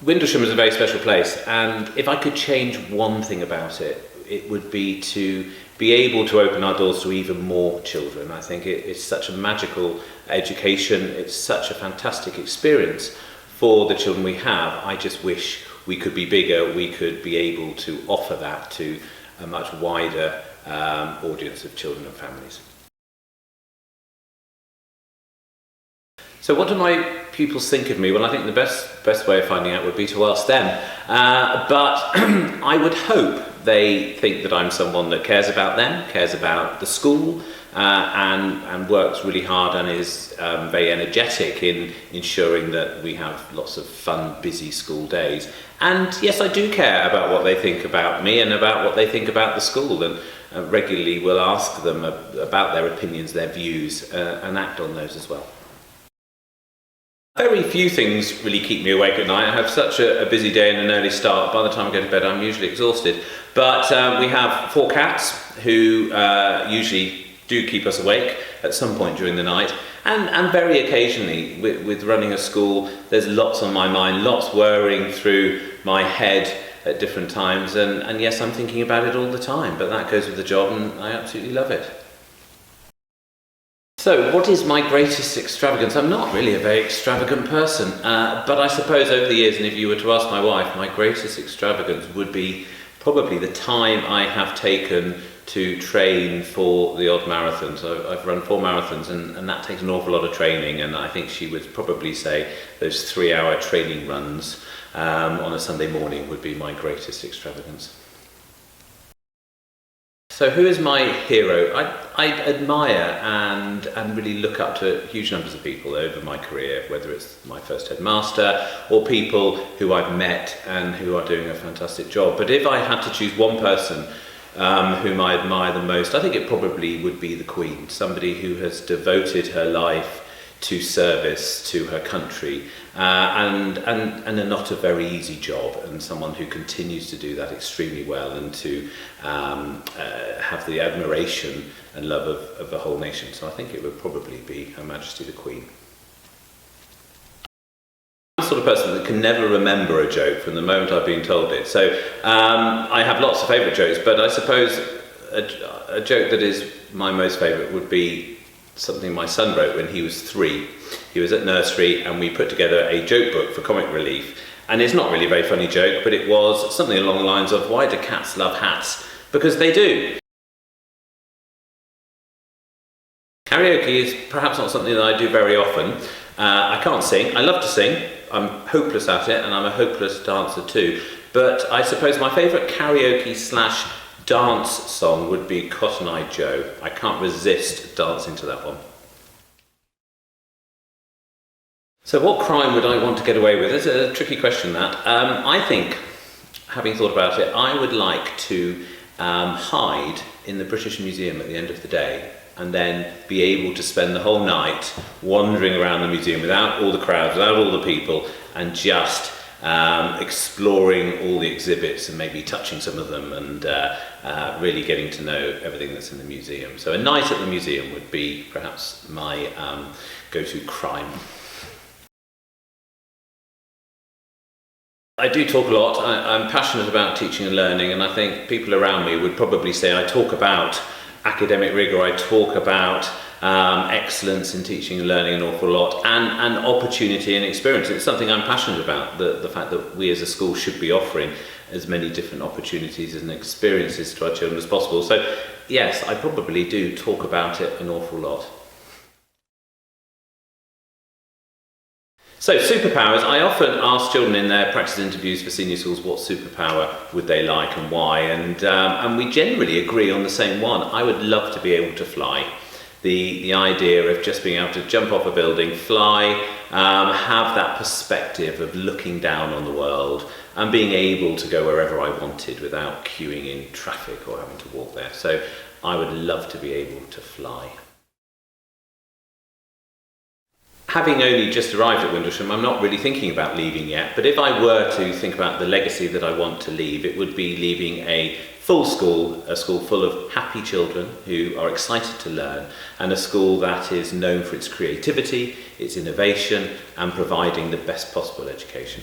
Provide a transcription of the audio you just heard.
Windlesham is a very special place, and if I could change one thing about it, it would be to be able to open our doors to even more children. I think it's such a magical education, it's such a fantastic experience for the children we have. I just wish we could be bigger, we could be able to offer that to a much wider audience of children and families. So what do my pupils think of me? Well, I think the best way of finding out would be to ask them. But I would hope they think that I'm someone that cares about them, cares about the school, and works really hard and is very energetic in ensuring that we have lots of fun, busy school days. And yes, I do care about what they think about me and about what they think about the school, and regularly will ask them about their opinions, their views, and act on those as well. Very few things really keep me awake at night. I have such a busy day and an early start. By the time I go to bed, I'm usually exhausted. But we have 4 cats who usually do keep us awake at some point during the night. And very occasionally, with running a school, there's lots on my mind, lots whirring through my head at different times. And yes, I'm thinking about it all the time, but that goes with the job and I absolutely love it. So, what is my greatest extravagance? I'm not really a very extravagant person, but I suppose over the years, and if you were to ask my wife, my greatest extravagance would be probably the time I have taken to train for the odd marathon. So I've run 4 marathons, and that takes an awful lot of training, and I think she would probably say those 3-hour training runs on a Sunday morning would be my greatest extravagance. So who is my hero? I admire and really look up to huge numbers of people over my career, whether it's my first headmaster or people who I've met and who are doing a fantastic job. But if I had to choose one person whom I admire the most, I think it probably would be the Queen, somebody who has devoted her life to service to her country, and not a very easy job, and someone who continues to do that extremely well, and to have the admiration and love of the whole nation. So I think it would probably be Her Majesty the Queen. I'm the sort of person that can never remember a joke from the moment I've been told it. So I have lots of favourite jokes, but I suppose a joke that is my most favourite would be something my son wrote when he was 3. He was at nursery and we put together a joke book for comic relief. And it's not really a very funny joke, but it was something along the lines of, why do cats love hats? Because they do. Karaoke is perhaps not something that I do very often. I can't sing. I love to sing. I'm hopeless at it, and I'm a hopeless dancer too. But I suppose my favourite karaoke / dance song would be Cotton Eye Joe. I can't resist dancing to that one. So what crime would I want to get away with? It's a tricky question, that. I think, having thought about it, I would like to hide in the British Museum at the end of the day and then be able to spend the whole night wandering around the museum without all the crowds, without all the people, and just exploring all the exhibits and maybe touching some of them and really getting to know everything that's in the museum. So a night at the museum would be perhaps my go-to crime. I do talk a lot. I'm passionate about teaching and learning, and I think people around me would probably say I talk about academic rigour, I talk about excellence in teaching and learning an awful lot, and opportunity and experience. It's something I'm passionate about, the fact that we as a school should be offering as many different opportunities and experiences to our children as possible. So yes, I probably do talk about it an awful lot. So superpowers, I often ask children in their practice interviews for senior schools what superpower would they like and why, and we generally agree on the same one. I would love to be able to fly. The idea of just being able to jump off a building, fly, have that perspective of looking down on the world and being able to go wherever I wanted without queuing in traffic or having to walk there. So I would love to be able to fly. Having only just arrived at Windlesham, I'm not really thinking about leaving yet, but if I were to think about the legacy that I want to leave, it would be leaving a full school, a school full of happy children who are excited to learn, and a school that is known for its creativity, its innovation, and providing the best possible education.